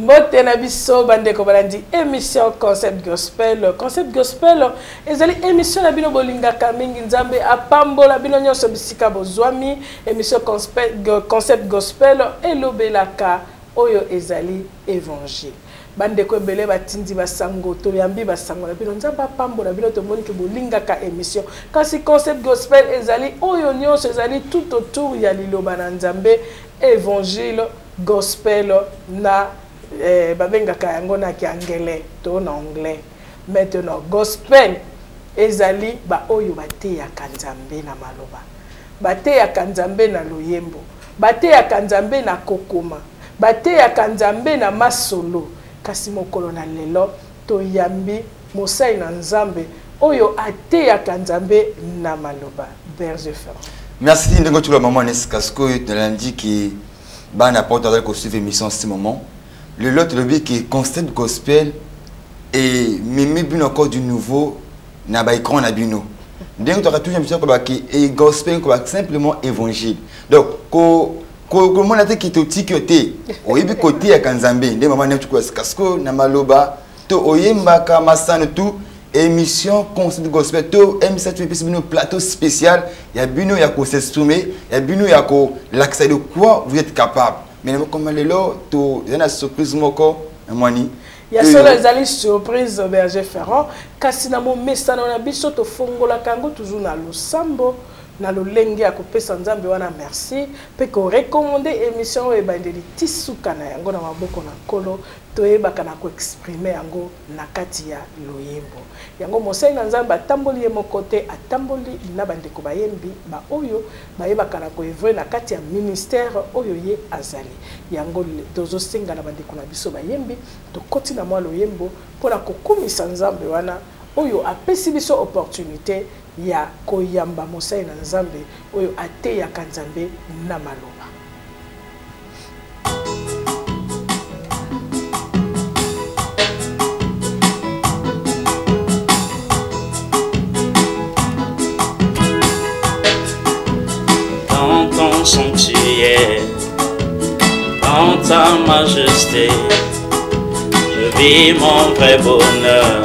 Mbote na biso bande ko balandi émission Concept Gospel. Concept Gospel ezali émission na bino bolingaka mingi nzambe apambola bino nyonso bisika bozwami. Émission Concept Gospel elobelaka oyo ezali évangile. Bande ko ebele batindi basango to yambi basango na bino nzamba pambola bino to moni ke bolingaka émission. Kasi Concept Gospel ezali oyo nyonso ezali tout autour ya liloba na nzambe évangile gospel na babengaka yango na kiangele to na anglais. Maintenant gospel ezali ba oyo bateyaka nzambe na maloba, bateyaka nzambe na loyembo, bateyaka nzambe na kokoma, bateyaka nzambe na masolo. Kasi mokolo na lelo to yambi mosai na nzambe oyo ateyaka nzambe na maloba. Berger Ferrand. Merci Ndongo Tula maman Nescasco de lundi qui ban apporte avec au suivre émission en ce moment. Le lot le qui est Concept Gospel et même bien encore du nouveau na ba écran na bino. Donc tu auras toujours émission qui est gospel qui est simplement évangile. Donc comment la qui est côté oyebi côté ya kanzambe ndé maman Nescasco na maloba to oyemba ka masana tout émission Concept Gospel to M7 bino plateau spécial ya bino ya ko s'exprimer ya bino ya ko l'accès de quoi vous êtes capable. Mais comme lelo to yana surprise moko mwani ya solo ezali surprise Berger Ferrand kasi na mo mesana na biso to fongola kango toujours na losambo na lolenge ya kopesa nzambe wana merci pe ko recommander émission e bandeli tisuka na yango na maboko na kolo to yebaka na ko exprimer yango na kati ya loyembo yango mosai na nzambe atamboli ye mokote atamboli na bandeko bayembi ba oyo bayebaka na ko evre na kati ya ministère oyo ye azali yango dozo senga na bandeko na biso bayembi to koti na mwa loyembo pona kokumisa nzambe wana oyo apesi biso opportunité ya koyamba mosai na nzambe oyo ateyaka nzambe na maloba. Dans ton sanctuaire, dans ta majesté, je vis mon vrai bonheur.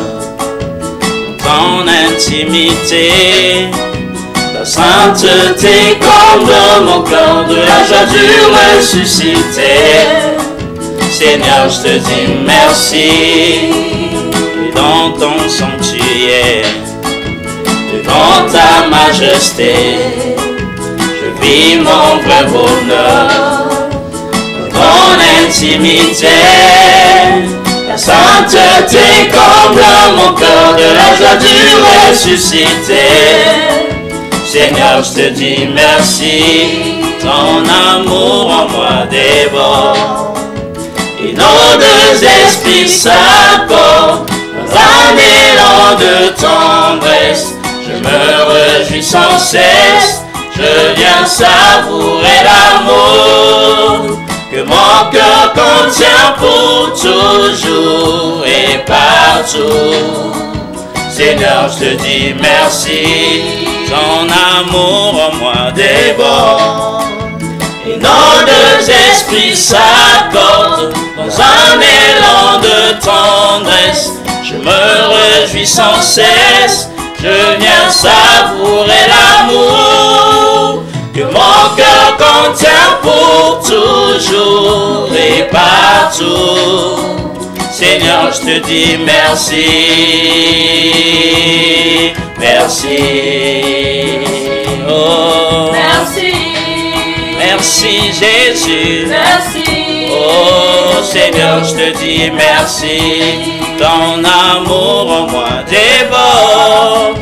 Ton intimité, ta sainteté comble mon cœur de la joie du ressuscité. Seigneur, je te dis merci. Et dans ton sanctuaire, devant ta majesté, je vis mon vrai bonheur. Ton intimité, la sainteté comble mon cœur de la joie du ressuscité. Seigneur, je te dis merci. Ton amour en moi dévore. Et nos deux esprits s'accordent dans un élan de tendresse. Je me réjouis sans cesse. Je viens savourer l'amour que mon cœur contient pour toujours et partout. Seigneur, je te dis merci. Ton amour en moi déborde. Et nos deux esprits s'accordent dans un élan de tendresse. Je me réjouis sans cesse. Je viens savourer l'amour que mon cœur contient pour toujours et partout. Seigneur, je te dis merci, merci, oh, merci, merci Jésus, merci, oh Seigneur, je te dis merci. Ton amour en moi dévore.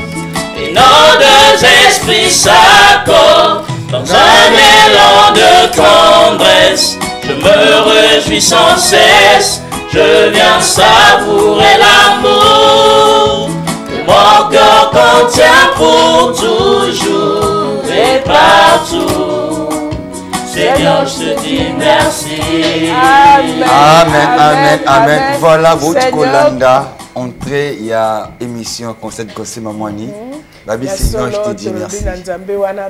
Et nos deux esprits s'accordent dans un élan de tendresse. Je me réjouis sans cesse. Je viens savourer l'amour que mon cœur contient pour toujours et partout. Seigneur, je te dis merci. Amen. Amen, amen, amen. Voilà, votre Kolanda. Entrée, il y a émission Concept Gospel Mamouani. Babi Seigneur, je te dis merci.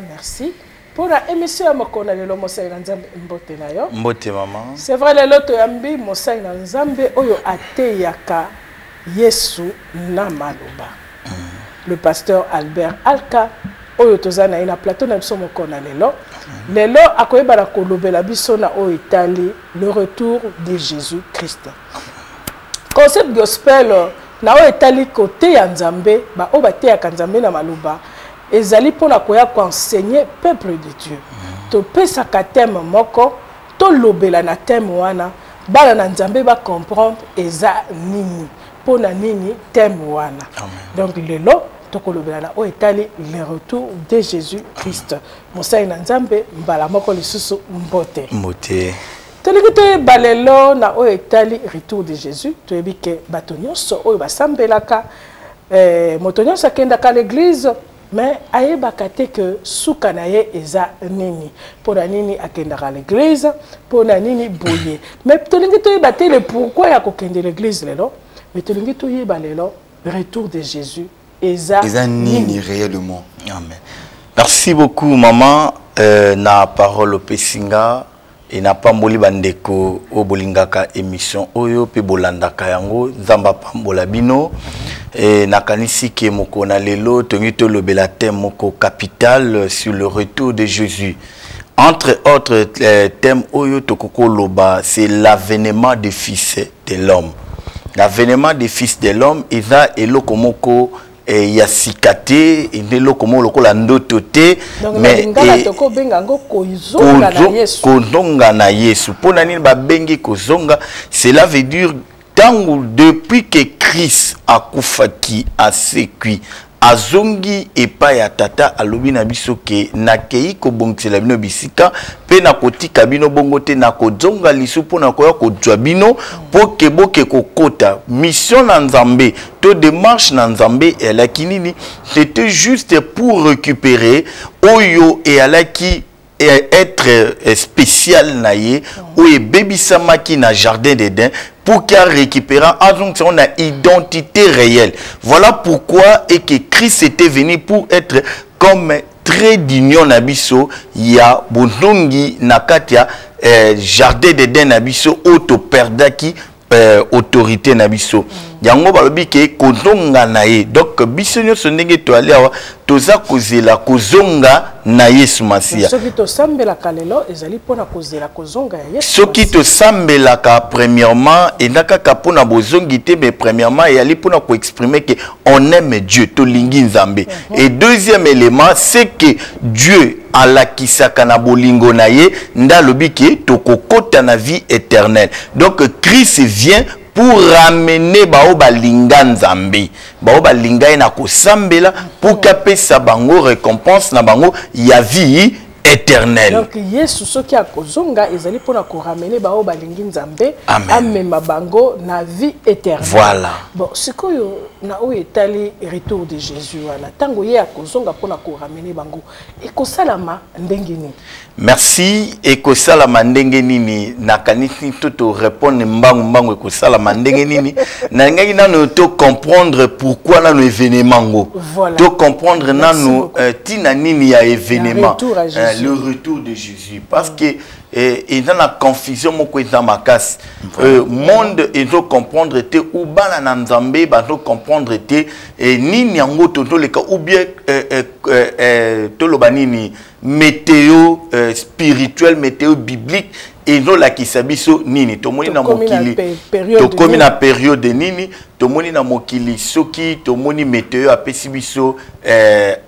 Merci. pour la émission mokona lelo mosai na nzambe mbote na yo. Mbote maman. C'est vrai lelo to yambi mosai na nzambe oyo ateyaka Yesu na maloba. Le pasteur Albert Alka oyo tozana ina plateau na biso mokona lelo. Lelo akoyeba na kolobela biso na oyo itali le retour de Jésus-Christ. Concept gospel na oyo itali côté ya nzambe ba oyo bateyaka nzambe na maloba ezali pona koya ko enseigner peuple de Dieu. To pesa ka thème moko to lobela na thème wana bala na nzambe ba comprendre eza nini pona nini thème wana. Donc lelo to kolobela na o etali le retour de Jésus-Christ. Mosai na nzambe mbala moko lisusu mbote. Mbote. Toliki to balelo na o etali retour de Jésus to ebike bato nyonso oyo basambelaka moto nyonso akendaka l'église. Mais ayebaka te que suka na ye eza nini pona nini akendaka l'église pona nini boye. Mais tolingi toyeba te le pourquoi ya kokende l'église lelo mais tolingi toyeba lelo retour de Jésus eza nini réellement. Amen. Merci beaucoup maman na parole pesinga et na pamboli bandeko o bolingaka émission oyo pe bolandaka yango nzamba pambola bino. Et nakanisi ke moko na lelo tongito lobela thème moko capital sur le retour de Jésus. Entre autres thèmes oyo tokoko loba c'est l'avènement des fils de l'homme. L'avènement des fils de l'homme eza eloko moko ya sikate eloko moko lokola ndoto te mais toko benga ngo kozonga na Yesu. Kozonga na Yesu. Pona nini ba bengi kozonga cela veut dire tant depuis que Christ a koufaki a sekui azongi epa ya tata alobi na biso ke nakei ko bongisela bino bisika pe na kotika bino bongo te na kozonga lisu pona koya kozwa bino po ke boke kokota mission na nzambe to démarche na nzambe elaki nini c'était juste pour récupérer oyo et alaki être spécial naye ou baby samaki na jardin d'Éden pour qu'il récupère donc on a identité réelle. Voilà pourquoi et que Christ était venu pour être comme trait d'union nabiso ya bonongi nakatia jardin d'Éden nabiso auto perdaki autorité nabiso. Yango balobi ke kozonga naye donc biso nyonso ndenge to ali awa toza kozela kozonga na Yesu Masia. Soki to sambela kalelo ezali pona kozela kozonga ya Yesu. Soki to sambela ka premièrement et nakaka pona bozongi te mais premièrement yali pona ko exprimer que on aime Dieu to lingi nzambe. Et deuxième élément c'est que Dieu alakisaka na bolingo na ye ndalobi ke to kokota na vie éternelle. Donc Christ vient pour ramener bao balinga nzambe bao balinga na kosambela pour kapesa bango récompense na bango ya vie éternelle. Donc Yesu soki akozonga ezali pona ko ramener bao balingi nzambe amema bango na vie éternelle. Voilà. Bon sikoyo na o etali retour de Jésus wana tango ye akozonga pona ko ramener bango ekosalama ndenge nini? Merci ekosalama ndenge nini nakanisi toto répondre mbangu ekosalama ndenge nini na ngaki nanu to comprendre pourquoi nanu événement ngo to comprendre nanu tina nini ya événement le retour de Jésus parce que et dans la confusion moko dans ma casse monde et doit comprendre te ou bana na nzambe ba doit comprendre te nini yango toto leka ou bien to loba nini météo spirituel météo biblique et non la kisabiso nini to moni na mokili to komi na période nini to moni na mokili soki to moni météo apesi biso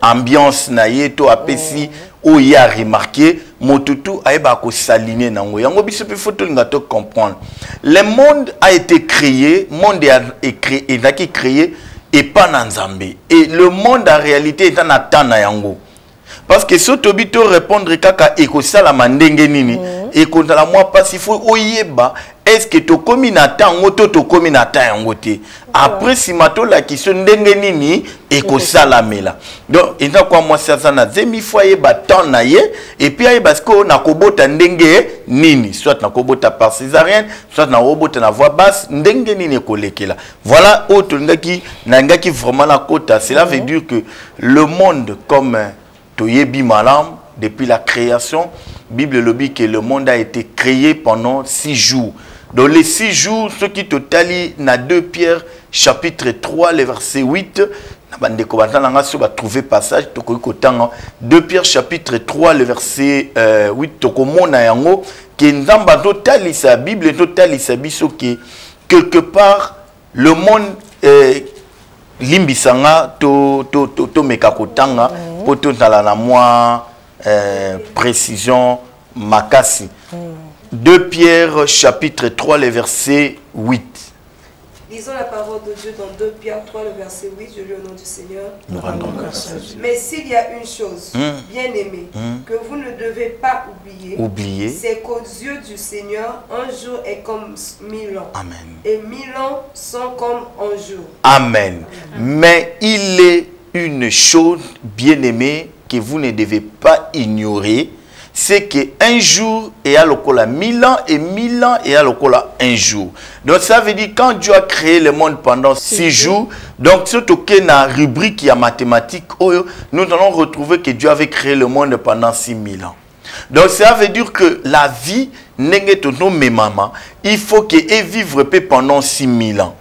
ambiance na ye to apesi o ya remarqué motutu aeba ko s'aligner nango yango biso pe faut to ngato comprendre le monde a été créé monde est créé et pas na nzambe et le monde en réalité est en attente na yango. Parce que si tu veux répondre kaka ekosala mandenge nini ekondala moi parce il faut oyeba est-ce que to kominata ngoto to kominata yangote après si mato la question ndenge nini ekosala mela donc eza kwa moi ça na zemi fois yeba temps na ye et puis ayeba parce que na kobota ndenge nini soit na kobota par césarienne soit na kobota na voix basse ndenge nini kolekela voilà autre ngaki na ngaki vraiment la kota cela veut dire que le monde comme toyebi malam depuis la création. Bible le dit que le monde a été créé pendant 6 jours. Dans les 6 jours, ce qui totalise dans 2 Pierre chapitre 3, le verset 8, on va trouver passage 2 Pierre chapitre 3, le verset 8, que nzamba totali sa Bible totali sa biso que quelque part le monde limbisanga to mekakotanga poto tala na moi précision makasi. 2 Pierre chapitre 3 le verset 8. Lisons la parole de Dieu dans 2 Pierre 3 le verset 8. Je lis au nom du Seigneur. Nous rendons grâce à Dieu. Mais s'il y a une chose, bien aimée, que vous ne devez pas oublier, c'est qu'aux yeux du Seigneur, un jour est comme 1000 ans. Amen. Et 1000 ans sont comme un jour. Amen. Mais il est une chose, bien aimée, que vous ne devez pas ignorer, c'est qu'un jour est à l'okola 1000 ans et 1000 ans est à l'okola un jour. Donc ça veut dire quand Dieu a créé le monde pendant 6 jours, donc surtout qu'il y a une rubrique qui est mathématique, nous allons retrouver que Dieu avait créé le monde pendant 6000 ans. Donc ça veut dire que la vie n'est pas maman, il faut qu'elle vive pendant 6000 ans.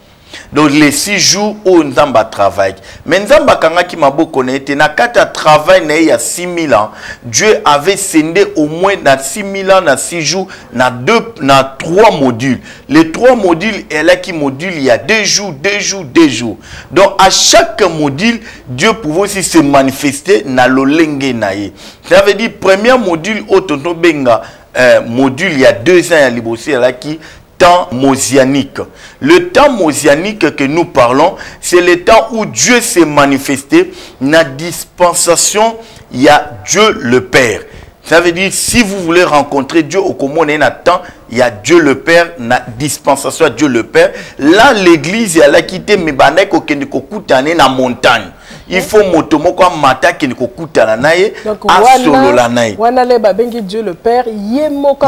Donc les 6 jours où Nzamba travaille. Mais Nzamba kangaki mabo connaître na kata travail na ya 6000 ans. Dieu avait scindé au moins dans 6000 ans dans 6 jours na 3 modules. Les 3 modules et là qui module il y a 2 jours, 2 jours, 2 jours. Donc à chaque module Dieu pouvait aussi se manifester na lolenge nae. Ça veut dire premier module au tonto benga module il y a 2 ans à libossi là qui temps mosianique. Le temps mosianique que nous parlons, c'est le temps où Dieu s'est manifesté. Dans la dispensation, il y a Dieu le Père. Ça veut dire, si vous voulez rencontrer Dieu au commun, il y a Dieu le Père, la dispensation à Dieu le Père. Là, l'église, elle a quitté mes banais qui dans la montagne. Il faut motomoko mata qui ne kokuta la nae à solo la nae. Wana le babengi Dieu le Père yemoko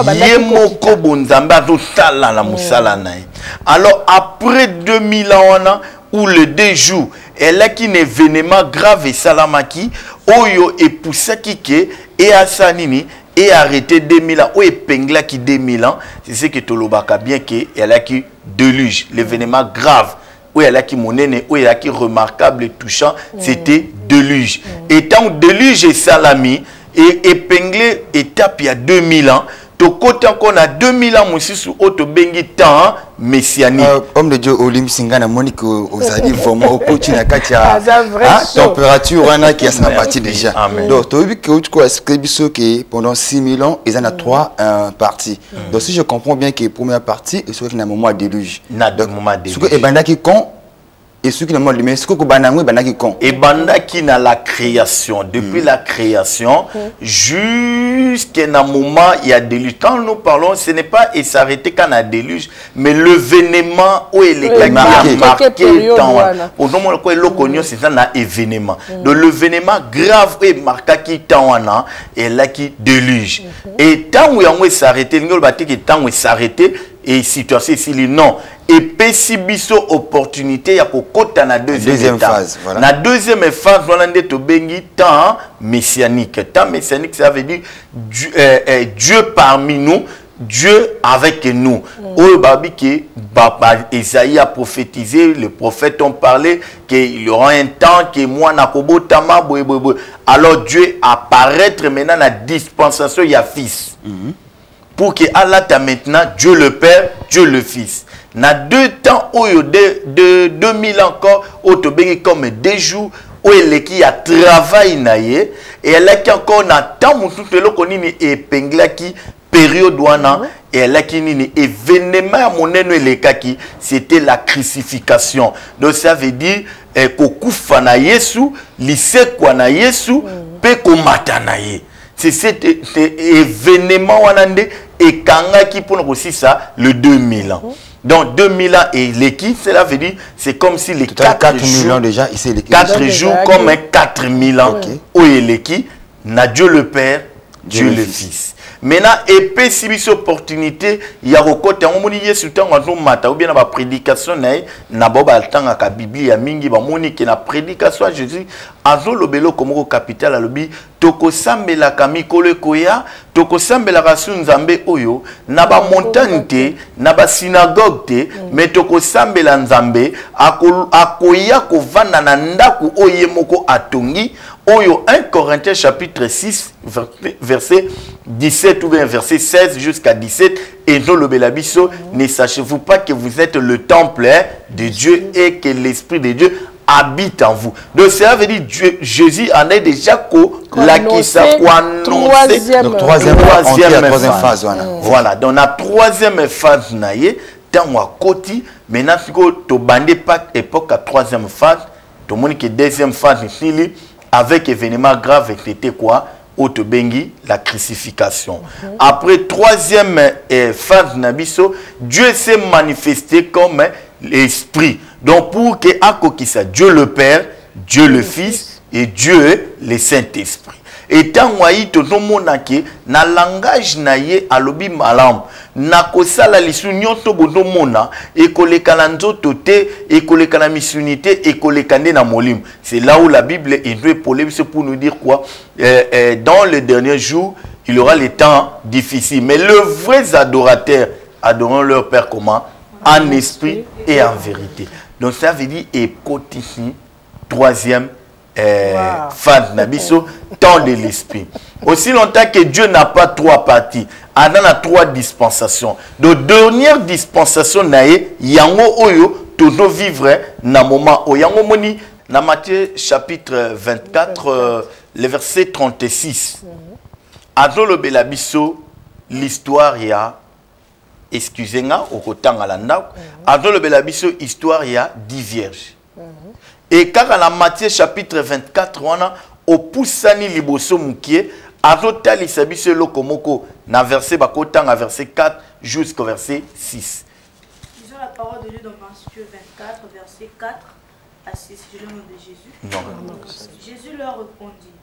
bonzamba to sala la musala nae. Alors après 2000 ans où le 2 jours elle a qui événement grave et salamaki oyo et poussaki ke et asanini et arrêté 2000 ans ou et pengla qui 2000 ans c'est ce que tolobaka bien que elle a qui déluge l'événement grave. Où elle a qui monnaie, où elle a qui remarquable et touchant, c'était déluge. Et tant déluge et salami, et épinglé étape il y a 2000 ans, to côté qu'on a 2000 ans, aussi sous auto bengi temps messianique. Homme de Dieu, Olim Singana, Monique, aux alliés, vraiment, au coach, na katia, température, on a qui a sa partie déjà. Donc, tu as vu que pendant 6000 ans, ils en ont 3 parties. Donc, si je comprends bien que la première partie, il serait un moment de déluge. Donc, moment de déluge. Et ben, qui compte. Et ce qui est le ce que et banda qui na la création depuis la création jusqu'à un moment il y a déluge. Quand nous parlons ce n'est pas et s'arrêter quand il y a déluge mais l'événement où il est marqué temps au moment où il est c'est un événement donc l'événement grave est marqué qui temps et là qui déluge et tant où il s'arrêter nous le que tant où s'arrêter et situation ici non et pessibiso opportunité ya kokota na deuxième phase voilà. Na deuxième phase on a to bengi temps messianique. Temps messianique ça veut dire Dieu parmi nous, Dieu avec nous. Au babi que Isaïe a prophétisé, les prophètes ont parlé qu'il y aura un temps que moi nakobo tama alors Dieu apparaître maintenant la dispensation ya fils. Pour que Allah t'a maintenant Dieu le Père, Dieu le Fils. Na 2 temps où de 2000 encore où tu bénis comme 2 jours où il y a travail naie et elle a encore na temps où tout le monde est épinglé qui période wana et elle a qui ni événement mon kaki c'était la crucifixion. Donc ça veut dire kokufa na Yesu lisekwa na Yesu pe komata na ye. C'est cet événement wanande et kanga qui pour nous aussi ça le 2000 ans. Donc 2000 ans et l'équipe, cela veut dire c'est comme si les 4 jours déjà ici 4 jours comme 4000 ans où est l'équipe n'a Dieu le Père, Dieu le Fils. Maintenant, épée si bis opportunité, il y a recote en moni yesu tanga no mata ou bien na prédication na boba tanga ka Bible ya mingi ba moni ke na prédication Jésus azo lobelo comme capital alobi toko sambela kamikolo koya toko sambela rasu nzambe oyo na ba montagne te na ba synagogue te mais toko sambela nzambe akoya ko vanda na ndaku oye moko atongi oyo 1 Corinthiens chapitre 6 verset 17 ou bien verset 16 jusqu'à 17 et non le belabiso ne sachez-vous pas que vous êtes le temple de Dieu et que l'esprit de Dieu habite en vous. Donc ça veut dire Dieu, Jésus en est déjà la qui troisième phase. Voilà, dans la troisième phase naie tant à côté maintenant to bandé pas époque à troisième phase tout le monde qui deuxième phase ici avec événement grave était quoi Bengi, la crucifixion. Après troisième phase nabiso, Dieu s'est manifesté comme l'esprit. Donc pour que akokisa Dieu le Père, Dieu le Fils et Dieu le Saint-Esprit. Et tant que tout le monde na langage naie alobi malam na kosala lisu nyoto bodo mona et kolekana nzoto te et kolekana missionité et kolekande na molim. C'est là où la Bible est polémique pour nous dire quoi dans les derniers jours il y aura les temps difficiles mais les vrais adorateurs adoreront leur Père comment en esprit et en vérité. Donc ça veut dire et ici troisième phase nabiso temps de l'esprit. Aussi longtemps que Dieu n'a pas trois parties, Adam a trois dispensations. De dernière dispensation nae yango oyo todo vivre na moment o yango moni na Matthieu chapitre 24 le verset 36. Adam le belabiso l'histoire ya excusez-moi au kotanga landa Adam le belabiso histoire ya 10 vierges. Et car à la Matthieu chapitre 24, on a au poussani liboso mukie, azotali sabiso lokomoko na verset bakotanga verset 4 jusqu'au verset 6. Disons la parole de Dieu dans Matthieu 24, verset 4 à 6. Je le nom de Jésus. Non. Jésus leur répondit,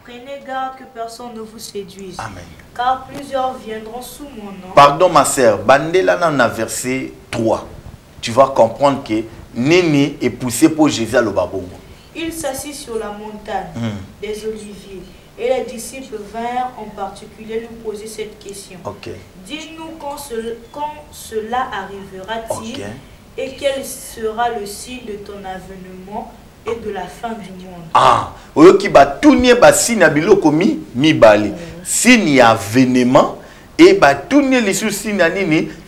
prenez garde que personne ne vous séduise. Amen. Car plusieurs viendront sous mon nom. Pardon ma sœur, bandela na verset 3. Tu vas comprendre que Nini est poussé pour Jésus à l'Obabongo. Il s'assit sur la montagne des Oliviers. Et les disciples vinrent en particulier lui poser cette question. Dis-nous quand cela arrivera-t-il et quel sera le signe de ton avènement et de la fin du monde. Ah, oyoki ba tunye ba signe biloko mi bali. Signe ya avènement et bah tout les soucis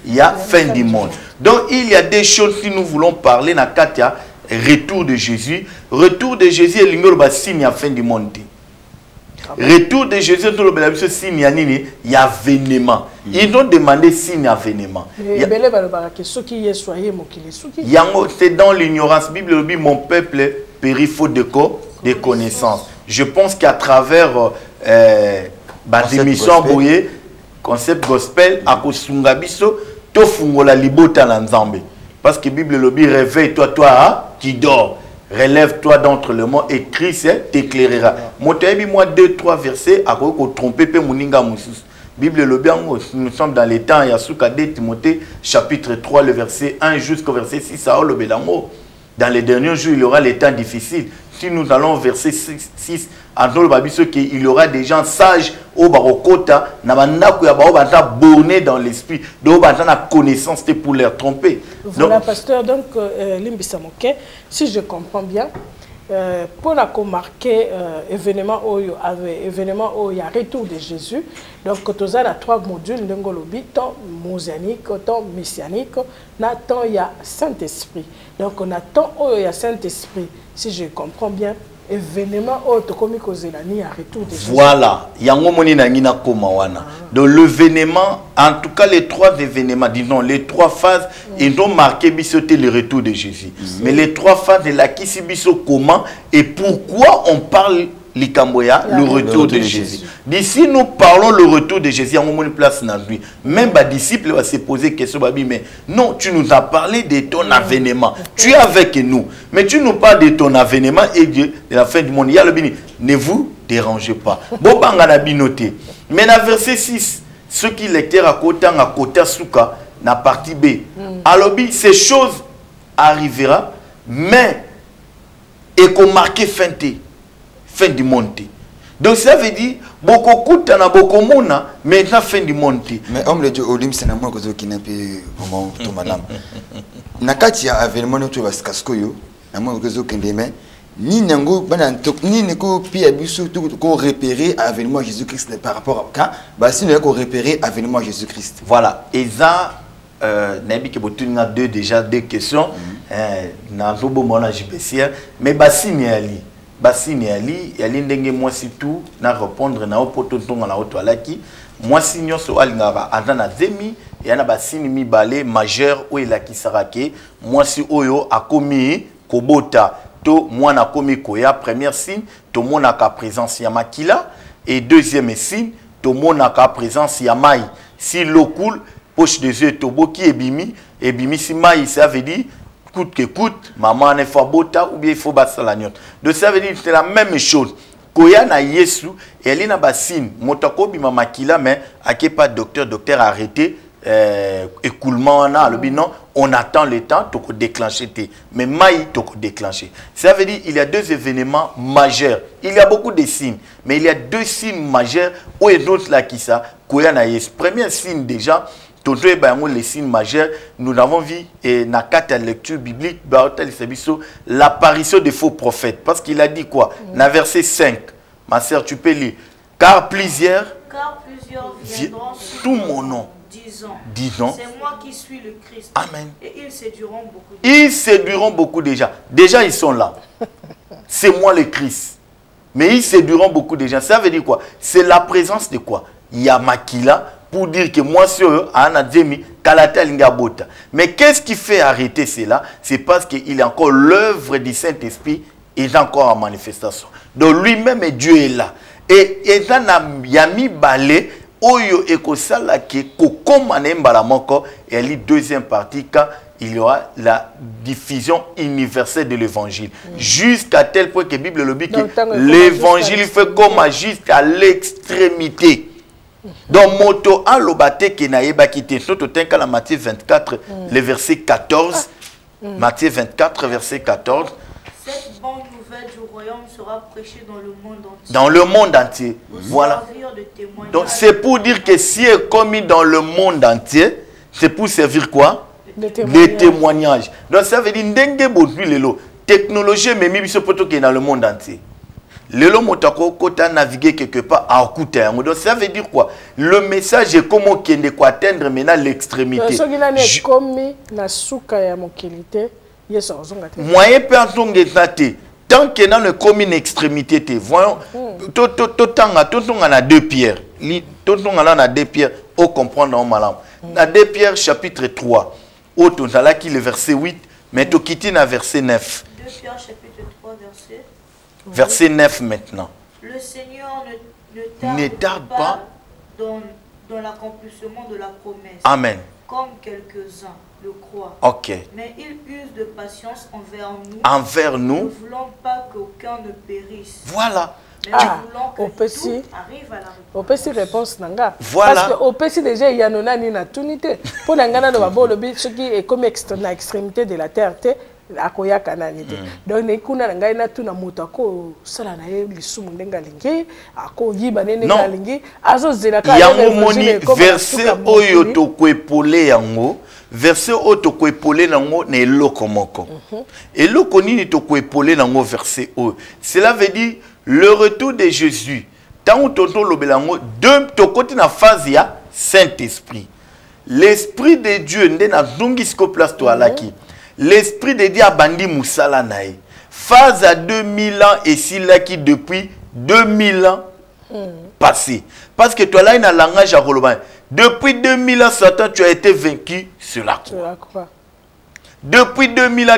il y a fin du monde. Donc il y a des choses si nous voulons parler na katia retour de Jésus. Retour de Jésus et l'ingol ba signe à fin du monde. Retour de Jésus tout le signe il y a avènement. Ils ont demandé signe avènement. C'est dans l'ignorance. Bible dit mon peuple périt faute de connaissances. Je pense qu'à travers émission bouillé concept gospel à kosunga biso to fungola libota na nzambe parce que Bible lobi réveille-toi toi qui dors relève-toi d'entre le morts et Christ t'éclairera. Motayebi moi 2-3 versets à ko tromper pe muninga mususu. Bible lobi nous sommes dans les temps ya suka de Timothée chapitre 3 le verset 1 jusqu'au verset 6 à lobelango. Dans les derniers jours il y aura les temps difficiles. Si nous allons au verset 6 il y aura des gens sages au barokota bornés dans l'esprit de la connaissance pour les tromper. Voilà donc, pasteur donc Limbisamoke si je comprends bien pour la marquer événement où il y a retour de Jésus donc quand on a 3 modules d'engolobi tant mosianique tant messianique tant il y a Saint-Esprit donc on attend où il y a Saint-Esprit si je comprends bien événement retour de Jésus. Voilà, yango moni na ngina koma wana. Donc l'événement, en tout cas les 3 événements, disons les 3 phases, ils ont marqué bisoté le retour de Jésus. Mais les 3 phases de la kisi biso comment et pourquoi on parle Likamboya, le retour de Jésus. D'ici nous parlons le retour de Jésus, on a une place dans lui. Même les disciples va se poser question, mais non, tu nous as parlé de ton avènement. Tu es avec nous, mais tu nous parles de ton avènement et de la fin du monde. Il y a le béni. Ne vous dérangez pas. Bon, banga binoté. Mais dans verset 6, ceux qui lecteurs à côté souka, na partie B. Alors, ces choses arrivera, mais et qu'on marque fin du monde. Donc ça veut dire beaucoup coûte na beaucoup mona maintenant fin du monde. Mais homme le Dieu Olim c'est n'amour que qui n'a pas vraiment tout madame. Nakati ya avènement tu vas kaskoyo, n'amour que qui ndeme ni nango bana ni neko pia biso tout ko repérer avènement Jésus-Christ par rapport à quand bah si nous ko repérer avènement Jésus-Christ. Voilà, et ça nabi ke botunga déjà deux questions na zobo mona JPCR mais basini ali Bassini Ali, yali ndenge moi si tout na répondre na opoto tonga na otoalaki moi si nyonso alingara andana zemi yana basini mi balé majeur ou elaki sarake moi si oyo akomi kobota to moi na komi koya première signe to mona ka présence ya makila et deuxième signe to mona ka présence ya mai si l'eau coule poche des yeux to boki ebimi si mai ça veut dire coûte que coûte, maman ne faut bota ou bien il faut battre la nuit. Donc ça veut dire que c'est la même chose. Koya na Yesu, et elle na bassine, motako bima makila mais ake pas docteur arrêté écoulement na le non, on attend le temps pour déclencher mais maï pour déclencher. Ça veut dire il y a deux événements majeurs. Il y a beaucoup de signes, mais il y a deux signes majeurs ou et d'autres là qui ça koya na Yesu. Premier signe déjà les signes majeurs, nous avons vu et dans la lecture biblique l'apparition des faux prophètes. Parce qu'il a dit quoi? Dans verset 5, ma sœur, tu peux lire. Car plusieurs viendront sous tout mon nom. Disons. C'est moi qui suis le Christ. Amen. Et ils séduiront beaucoup. Ils séduiront beaucoup déjà. Déjà, ils sont là. C'est moi le Christ. Mais ils séduiront beaucoup de gens. Ça veut dire quoi? C'est la présence de quoi? Il y a Makila. Pour dire que moi, sur Anademi, Kalata Lingabota. Mais qu'est-ce qui fait arrêter cela? C'est parce qu'il est encore l'œuvre du Saint-Esprit est encore en manifestation. Donc lui-même, Dieu est là. Et dans Yami Balé, Oyo Ekosala qui Kokomane Mbalamoko, et elle dit deuxième partie quand il y aura la diffusion universelle de l'évangile. Jusqu'à tel point que la Bible le dit que l'évangile fait comme jusqu'à l'extrémité. Donc, moto a l'obate qui n'a pas quitté. Surtout, la Matthieu 24, le verset 14. Matthieu 24, verset 14. Cette bonne nouvelle du royaume sera prêchée dans le monde entier. Dans le monde entier. Voilà. Donc, c'est pour dire que si elle est commis dans le monde entier, c'est pour servir quoi? Les témoignages. Donc, ça veut dire que technologie, mais même si c'est dans le monde entier. Lelo motako kota naviguer quelque part à écouter. Donc ça veut dire quoi? Le message est comment qu'il ne quoi atteindre maintenant l'extrémité. Moyen peut entendre tant que dans le commun extrémité voyons totanga na deux pierres. Totanga na deux pierres au comprendre en malam. Na deux pierres chapitre 3. Au total qui le verset 8 mais to quitter na verset 9. 2 Pierre chapitre 3 verset Verset 9 maintenant. Le Seigneur ne tarde pas dans l'accomplissement de la promesse. Amen. Comme quelques-uns le croient. Ok. Mais il use de patience envers nous. Envers nous. Ne voulons pas qu'aucun ne périsse. Voilà. Mais nous voulons que tout arrive à la réponse. On peut si réponse nanga. Voilà. Parce que au PC déjà il y a nonani na tunité. Pour nangana no babo le but ce qui est comme extrémité de la terre akoya kananité. Donc ne kuna ngai na tuna mutako sala na ye lisumu ndenga lingi ako yiba nene lingi azo zela ka yango moni verset oyo to koepole yango verset oyo to koepole nango na eloko moko. Eloko nini to koepole nango verset oyo. Cela veut dire le retour de Jésus. Tant où tonton lobelango deux to côté na phase ya Saint-Esprit. L'esprit de Dieu ndena dungisko place to alaki. L'esprit de Dieu a bandi Moussala nae. Phase à 2000 ans et si là qui depuis 2000 ans passé. Parce que toi là il y a un langage à Roloban. Depuis 2000 ans Satan tu as été vaincu sur la croix. Depuis 2000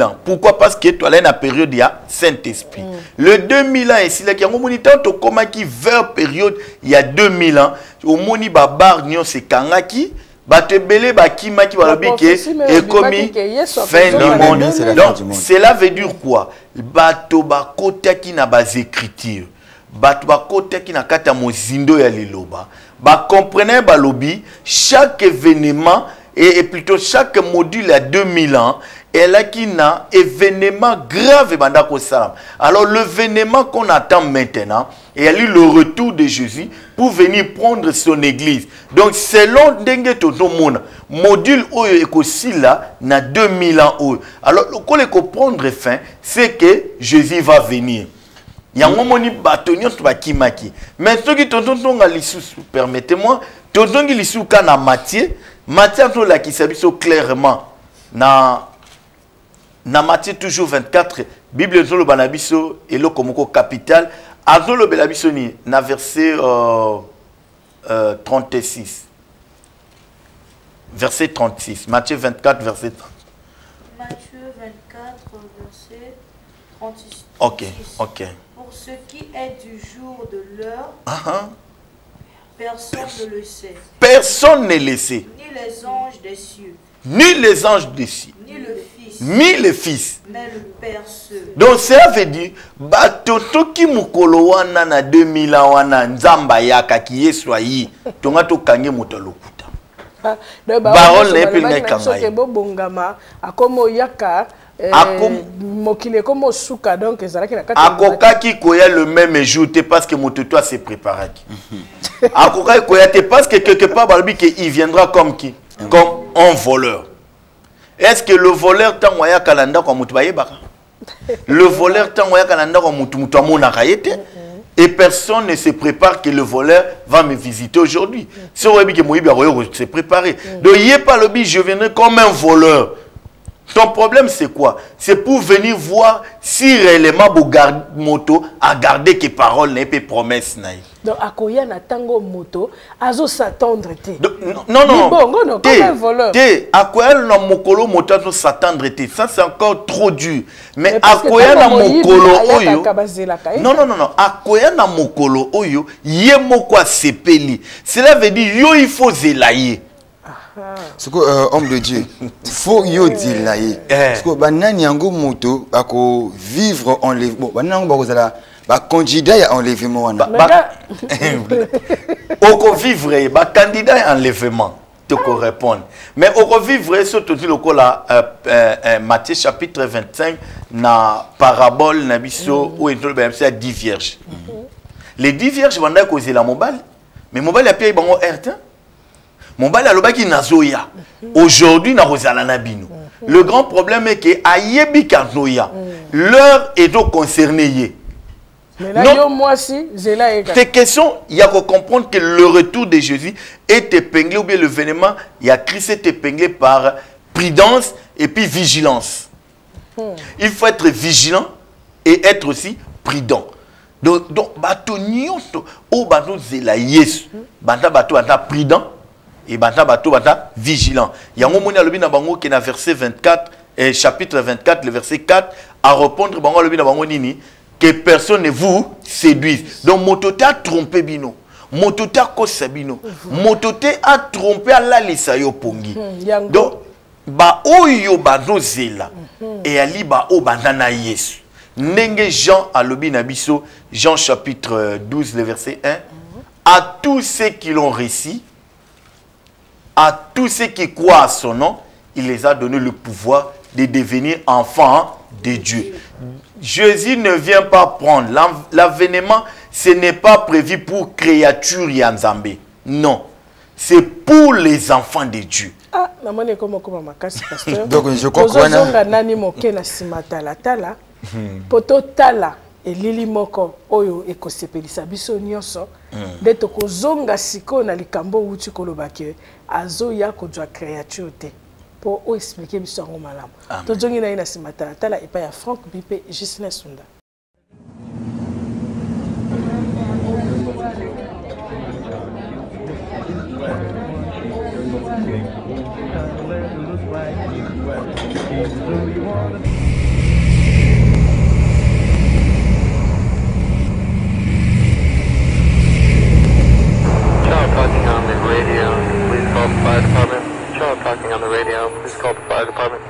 ans. Pourquoi? Parce que toi là il y a une période il y a Saint-Esprit. Le 2000 ans et si là qui a un moniteur comment qui vers période il y a 2000 ans au moni babar nyon c'est kangaki. Batebele bakima qui va le biquer et commis fin du monde. Donc cela veut dire quoi? Bato bakota qui n'a pas écriture. bato bakotaki na kati ya mozindo ya liloba bacomprenait balobi chaque événement et plutôt chaque module à 2000 ans elle a qui na événement grave bandako salam. Alors l'événement qu'on attend maintenant et elle est le retour de Jésus pour venir prendre son église. Donc selon dengue toto mona module oyo ekosi là na 2000 ans oyo. Alors le qu'on est comprendre fin c'est que Jésus va venir. Yango moni batonyo to bakimaki. Mais ceux qui tonton tonga lisusu permettez-moi tonton qui lisusu kana Matthieu to la qui s'abiso clairement na Matthieu toujours 24 Bible zo le banabiso et le komoko capital azo le belabiso ni na verset 36 verset 36 Matthieu 24 verset 30 Matthieu 24 verset 36 OK Pour ce qui est du jour de l'heure personne ne le sait. Personne ne le sait. Ni les anges des cieux. Ni les anges des cieux. Ni le Fils. Ni le Fils. Mais le Père seul. Donc ça veut dire batoto ki mukolo wana na 2000 wana nzamba yaka ki Yesu yi tonga to kange moto lokuta. Parole ne pe na kanga. Ke bobongama akomo yaka mokile komo suka donc ezalaki na kati akokaki koya le même jour te parce que mototo s'est préparé. Akokaki koya te parce que quelque part balbi que il viendra comme qui comme un voleur. Est-ce que le voleur tangoya kalanda kwa mutu bayebaka? Le voleur tangoya kalanda kwa mutu amona kayete et personne ne se prépare que le voleur va me visiter aujourd'hui. Si on dit que Moïse se préparer. Donc il est pas le but je viendrai comme un voleur. Ton problème c'est quoi? C'est pour venir voir si réellement vous gardez moto à garder que parole n'est pas promesse naï. Donc akoya na tango moto azo s'attendre te. Non comme un voleur. Te akoya na mokolo moto azo s'attendre te. Ça c'est encore trop dur. Mais akoya na mokolo oyo. Non akoya na mokolo oyo ye moko sepeli. Cela veut dire yo il faut zelaye. Ce que homme de Dieu, faut yo dire là. Parce que banani yango moto ako vivre enlèvement. Banani yango bazala ba candidat à enlèvement wana. Oko vivre ba candidat à enlèvement. Te ko répondre. Mais oko vivre surtout le kola Matthieu chapitre 25 na parabole na biso où il y a 10 vierges. Les 10 vierges banda ko zela mobile. Mais mobile a payé bango RT. Mon bal alobaki nazoya. Aujourd'hui na rozala na bino. Le grand problème est que ayebi kanoya. L'heure est donc concernée. Mais là yo moi si zela eka. Tes questions, il y a que comprendre que le retour de Jésus est épinglé ou bien l'événement, il y a Christ est épinglé par prudence et puis vigilance. Il faut être vigilant et être aussi prudent. Donc bato nyonso o bato zela Yesu. Banta bato ata prudent et banta bato bata vigilant. Yango moni alobi na bango qui na verset 24 et chapitre 24 le verset 4 à répondre bango alobi na bango nini que personne ne vous séduise. Donc motote a trompé bino. Motote a kosa bino. Motote a trompé ala lisayo pongi. Donc ba oyo bado zela et ali ba o bandana Yesu. Nenge Jean alobi na biso Jean chapitre 12 le verset 1 à tous ceux qui l'ont récit à tous ceux qui croient à son nom, il les a donné le pouvoir de devenir enfants de Dieu. Jésus ne vient pas prendre. L'avènement, ce n'est pas prévu pour créatures Yanzambé. Non. C'est pour les enfants de Dieu. Ah, pasteur. Donc je crois que elili moko oyo ekosepelisa biso nyonso nde tokozonga siko na likambo uti kolobake azoya kozwa créature te po o expliquer biso yango malamu tozongi na ina simatala tala epa ya Franck Bipe Gislain Sunda. Talking on the radio, please call the fire department. Charles talking on the radio, please call the fire department.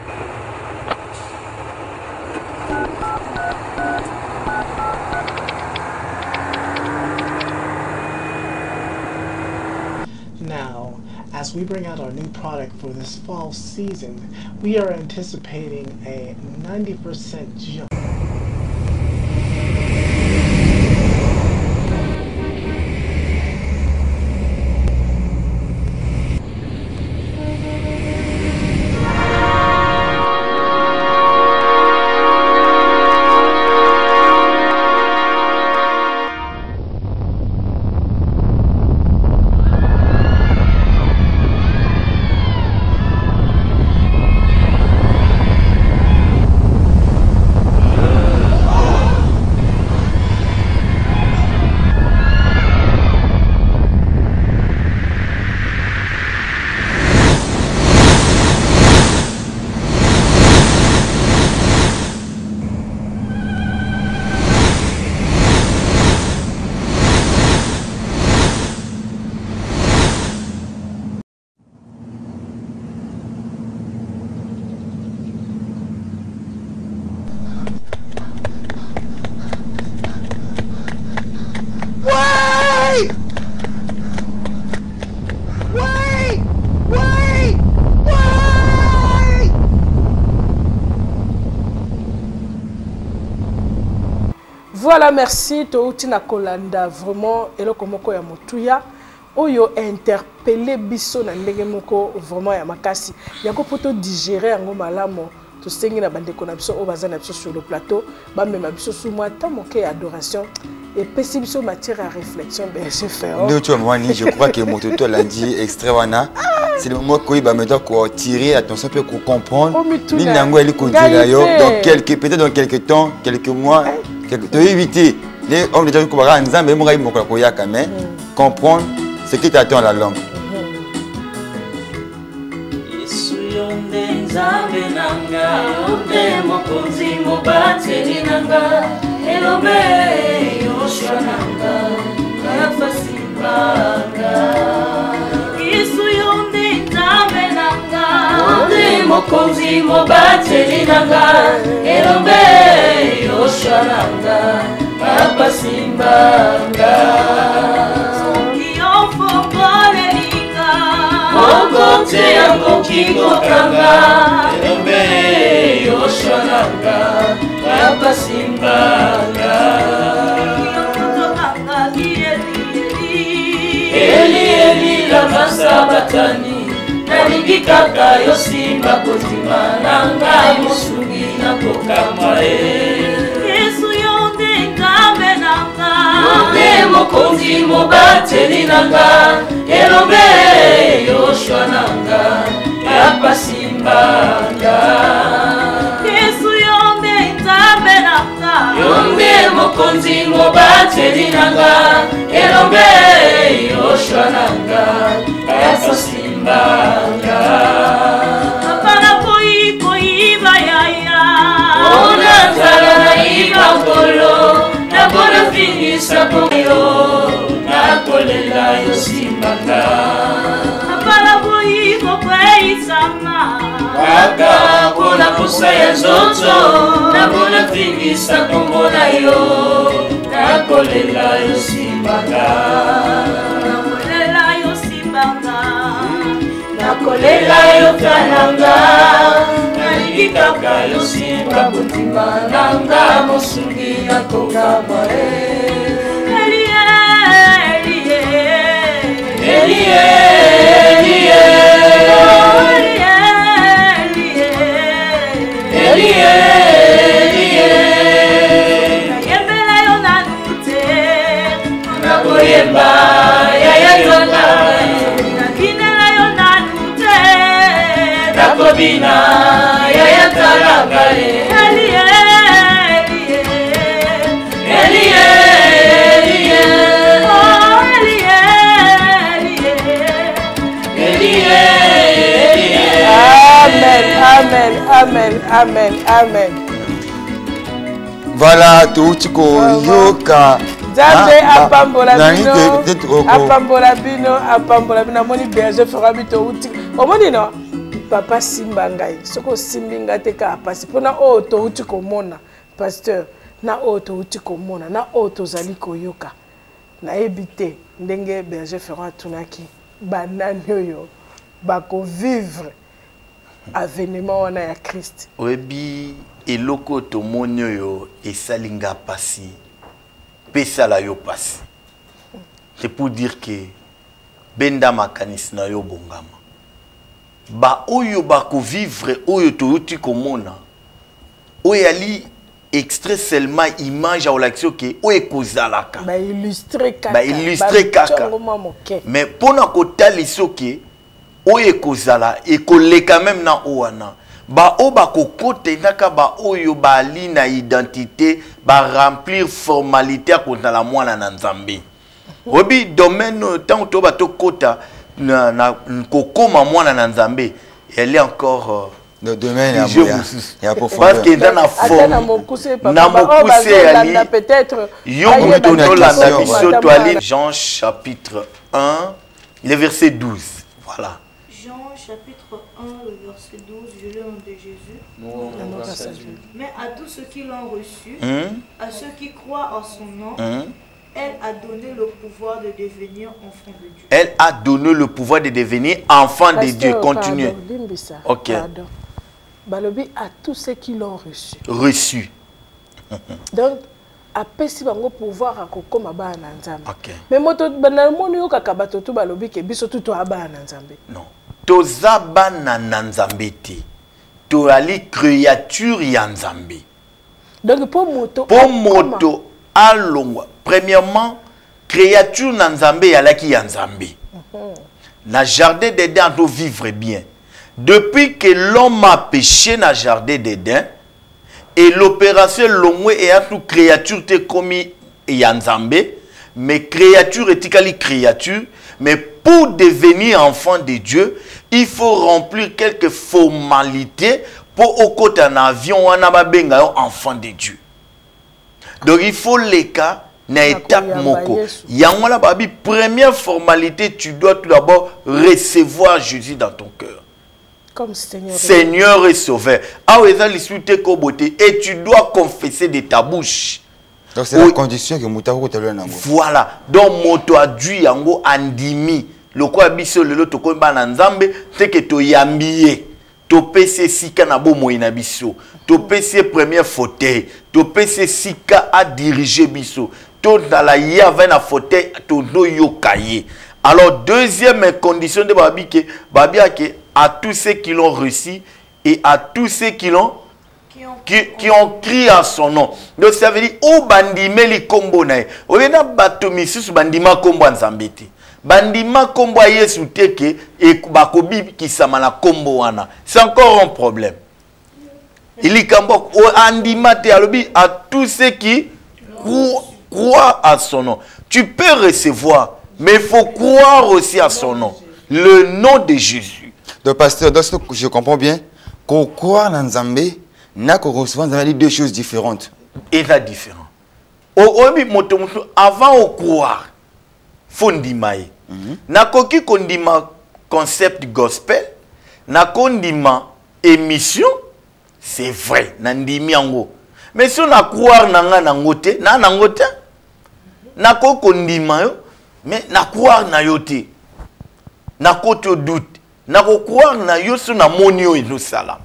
as we bring out our new product for this fall season, we are anticipating a 90% jump. Voilà, merci. Toutina Kolanda, vraiment, et le komoko ya motuya. Oyo interpellé biso na ndenge moko vraiment ya makasi. Yako poto digérer yango malamo. To sengi na bande konapso o bazana biso sur le plateau. Ba mema biso sous moi ta moke adoration. Et pesi biso matière à réflexion. Ben je fais. Nous tu vois je crois que mototo lundi extrait wana. C'est le moment où il va me dire qu'on tirer attention pour comprendre. L'inango elle continue dans peut-être dans quelques temps, quelques mois. Tu éviter les hommes déjà qui vont ensemble mais moi il quand même comprendre ce qui t'attend la langue. Mokonzi mobateli nanga elombe yoshananga papa simbanga yofongole linga mokonzi yango kingokanga elombe yoshananga papa simbanga yofonganga eli la masabatani nalingi kaka yo simba kotima na ngai mosungi na kokama Yesu yo nde ngambe na nga nde mokonzi mobateli na nga elombe yoshua na nga yapa simbanga Yesu yo nde ngambe na nga yo nde mokonzi mobateli na nga elombe yoshua na nga yapa simbanga Apana koi bayaya Ona zala na iba kolo Na bona finisa koyo Na kolela yo simbanga Apana koi sama Kaka kona kusa ya zoto Na bona finisa kombona yo Na kolela yo simbanga Na kolela yo simbanga Nakolela yo kananga Nalingi kaka yo simba kutima nanga mosungi na kokama Elie, Elie Elie, Elie Elie Elie Nayembela yo nanute Nakoyemba Yaya yonga Nakobina Yaya talanga Elie Elie Elie Elie Oh Elie Elie Elie Amen, amen, amen, amen. Voilà, tout tiko yoka. Nzambe apambola bino, apambola bino, moni berger fera bito uti. Omoni no? Papa simba ngai. Soko simbi ngate ka pasi. Pona o to uti komona, pasteur. Na o to uti komona, na o to zali koyoka. Na ebite ndenge berger fera tunaki. Banani yo. bako vivre avènement wana ya Christ. Oyebi eloko tomoni oyo esalinga pasi pesala yo pasi. C'est pour dire que benda makanisi na yo bongama. Ba oyo bako vivre oyo toyoti komona. Oyali extrait seulement image à l'action que oye kozalaka. Ba illustrer kaka. Ba illustrer kaka. Mais pona kota lisoke oye kozala et koleka même na owana. Ba o bako kote naka ba oyo ba li na identité ba remplir formalité à konta la mwana na Nzambe. Obi domaine tant to ba to kota na kokoma mwana na Nzambe, elle est encore le domaine il y a profondeur. Parce que dans la forme na mokuse ali peut-être Jean chapitre 1 le verset 12. Voilà. Jean chapitre 1 le verset 12, je lis au nom de Jésus. Mais à tous ceux qui l'ont reçu, à ceux qui croient en son nom, elle a donné le pouvoir de devenir enfant de Dieu. Elle a donné le pouvoir de devenir enfant de Dieu. Continuez. Ok. Balobi à tous ceux qui l'ont reçu. Reçu. Donc, après si bango pouvoir à kokoma ba na Nzambe. Mais moto bana moni yo kaka bato to balobi ke biso tout to aba na Nzambe. Non. Toza ba na Nzambe te. To ali créature ya Nzambe. Donc pour moto alongwa. Premièrement, créature na Nzambe yalaki ya Nzambe. Na jardin d'Éden doit vivre bien. Depuis que l'homme a péché dans le jardin d'Éden, et l'opération longue et à toute créature te commis ya Nzambe, mais créature est créature, mais pour devenir enfant de Dieu, il faut remplir quelques formalités pour au côté d'un avion ou un enfant de Dieu. Donc il faut les cas na étape moko. Yangola babi première formalité, tu dois tout d'abord recevoir Jésus dans ton cœur. Comme Seigneur et Sauveur. Et tu dois confesser de ta bouche. Donc c'est la condition que Moutaro te donne. Voilà. Donc moto a dû yango andimi. Le quoi biso le loto ko ba na Nzambe c'est que to yambié. To pese sika na bo moina biso. To pese première fauteuil. To pese sika a diriger biso. To dans la yava na fauteuil to no yokaye. Alors deuxième condition de babi que à tous ceux qui l'ont reçu et à tous ceux qui ont crié à son nom. Donc ça veut dire au bandime li kombo na. O yena bato misusu bandima kombo Nzambete. Bandima kombo Yesu teke et bakobi ki samana kombo wana. C'est encore un problème. Il y kambo o andima te alobi à tous ceux qui croient à son nom. Tu peux recevoir, mais il faut croire aussi à son nom. Le nom de Jésus. Donc, pasteur, je comprends bien qu'on croit dans Nzambe, n'a qu'on reçoit deux choses différentes. Et là, différent. Avant de croire, il faut ndimaye. N'a koki kondima concept gospel, n'a kondima émission, c'est vrai, nandimi ango. Mais si on a croire nanga nangote, na nangote, n'a kondima yo, mais n'a croire na yote, n'a koto doute. Na croire na yosu na monio et nous salam.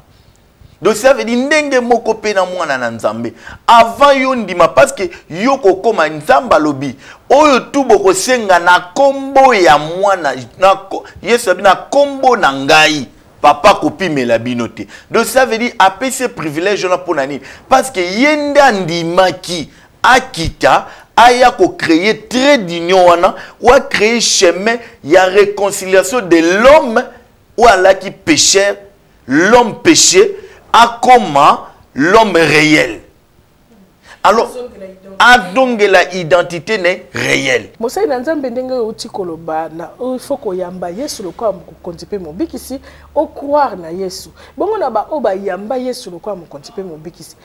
Donc ça veut dire ndenge moko pe na mwana na Nzambe. Avant yo ndima parce que yo kokoma Nzamba lobi. Oyo tu boko senga na kombo ya mwana na Yesu abi na kombo na ngai. Papa kopi mela binote. Donc ça veut dire après ce privilège là pour nani parce que yenda ndima ki akita aya ko créer trait d'union wana ou a créer chemin ya réconciliation de l'homme ou Allah qui péchait, l'homme péché, a comment l'homme réel. Alors, donc la identité n'est réelle. Mosa Nzambe ndenge uti koloba na il faut ko yamba Yesu lokwa mukontipe mobikisi o croire na Yesu. Bongo na ba oba yamba Yesu lokwa mukontipe mobikisi.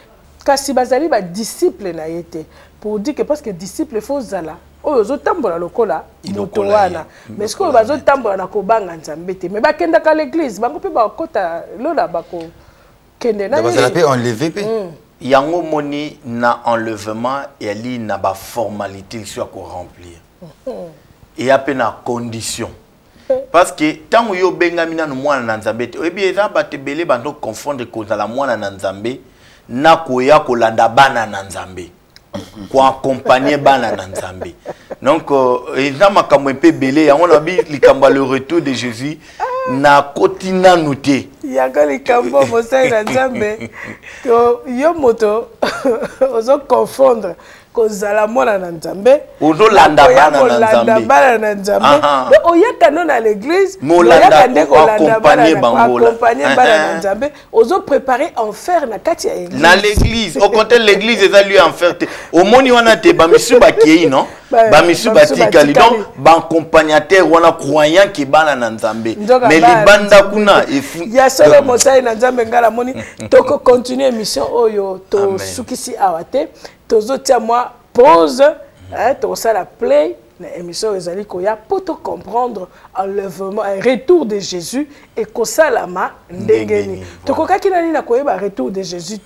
Kasi bazali ba disciple na yete pour dire que parce que disciple faut zala oyo zo tambola lokola moto wana mais ce que bazo tambola na kobanga Nzambe te mais bakenda ka l'église bango pe ba kota lola bako kende na bazala pe enlever pe yango moni na enlèvement et ali na ba formalité soit ko remplir et a pe na condition parce que tant yo bengamina no mwana na nzambe te ebi eza batebele bando confondre kozala mwana na nzambe na koya kolanda bana na nzambe ko accompagner bana na nzambe donc eza makambo mpe belé yango na bi likamba le retour de Jésus na kotina noté yaka likambo mosai na nzambe to yo moto ozo confondre kozala mwana na nzambe ozolanda bana na nzambe oyaka no na l'église oyaka nde kolanda bana accompagner bana na nzambe ozo préparer enfer na kati ya église na l'église au contraire l'église eza lui enfer te omoni wana te ba misu bakei non ba misu batikali donc ba accompagnateur wana croyant ki bana na nzambe mais libanda kuna ya solo mosai na nzambe ngala moni toko continuer mission oyo to sukisi awate tozo tia moi pause to ça la play na émission ezali koya pour te comprendre enlèvement un retour de Jésus et kosalama ndengeni tokokaki nani na koyeba retour de Jésus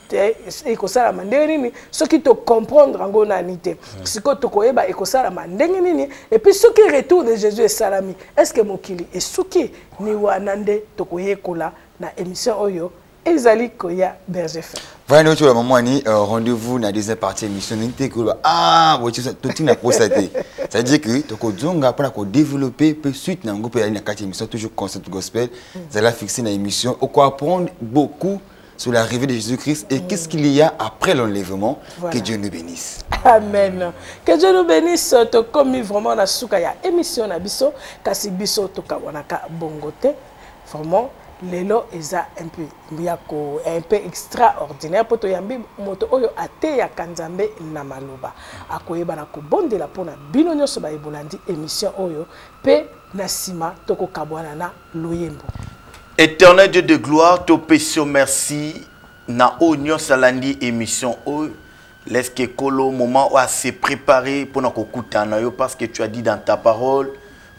et kosalama ndengeni ce qui te comprendre ngo nani te siko tokoyeba et kosalama ndengeni et puis ce qui retour de Jésus et salami est-ce que mokili et suki ni wanande tokoyekola na émission oyo ezali koya berger fer. Voilà notre maman ni rendez-vous na deuxième partie émission n'était que ah vous tout na constaté. Ça veut dire que toko zonga pour ko développer peu suite na ngopé na quatre émission toujours concept gospel, ça la fixer na émission au quoi apprendre beaucoup sur l'arrivée de Jésus-Christ et qu'est-ce qu'il y a après l'enlèvement. Que Dieu nous bénisse. Amen. Que Dieu nous bénisse to comme vraiment na suka ya émission na biso kasi biso to kawanaka bongote vraiment lelo eza un peu extraordinaire poto yambi moto oyo ate ya kanzambe na maloba akoyeba na kobondela pona bino nyoso ba ebolandi émission oyo pe na sima toko kabwana na loyembo. Éternel Dieu de gloire, te pécio merci na onyo salandi émission oyo laisse que kolo moment à se préparer pour na kokutana yo parce que tu as dit dans ta parole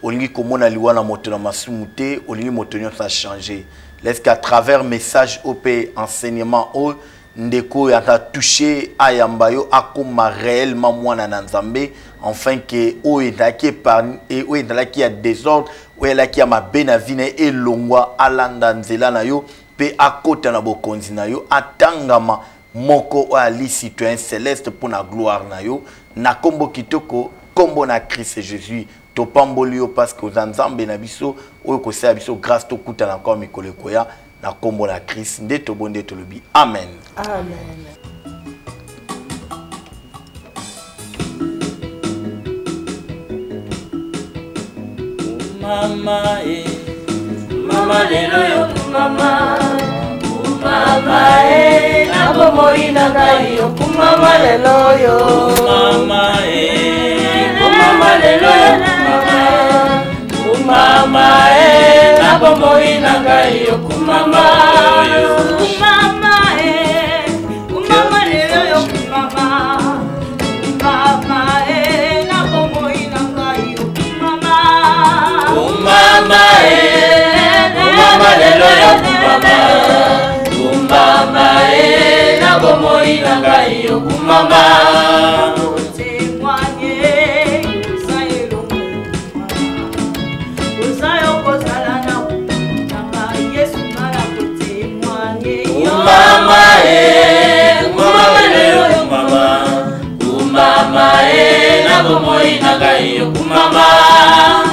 olingi komona liwa na moto na masumute olingi moto nyonso a changer laisse qu'à travers message op enseignement o ndeko ya ta toucher ayambayo akoma réellement mwana na nzambe enfin que o endaki par et o endaki ya désordre o elaki ya mabe na vie na elongwa alanda nzela na yo pe akota na bokonzi na yo atangama moko o ali citoyen céleste pour na gloire na yo na kombo kitoko kombo na Christ Jésus to pambolio parce que nzambe na biso oyo ko sa biso grâce to kuta na kwa mikolo koya na kombo na Christ nde to bonde to lobi amen amen. Mama mama lelo yo mama mama na bomo ina ngai yo mama lelo yo mama mama lelo yo mama na bomo ina ngai yo mama mama mama lelo yo mama mama na bomo ina ngai yo mama mama mama lelo yo mama mama na bomo ina ngai yo mama mama na bomo ina ngai yo mama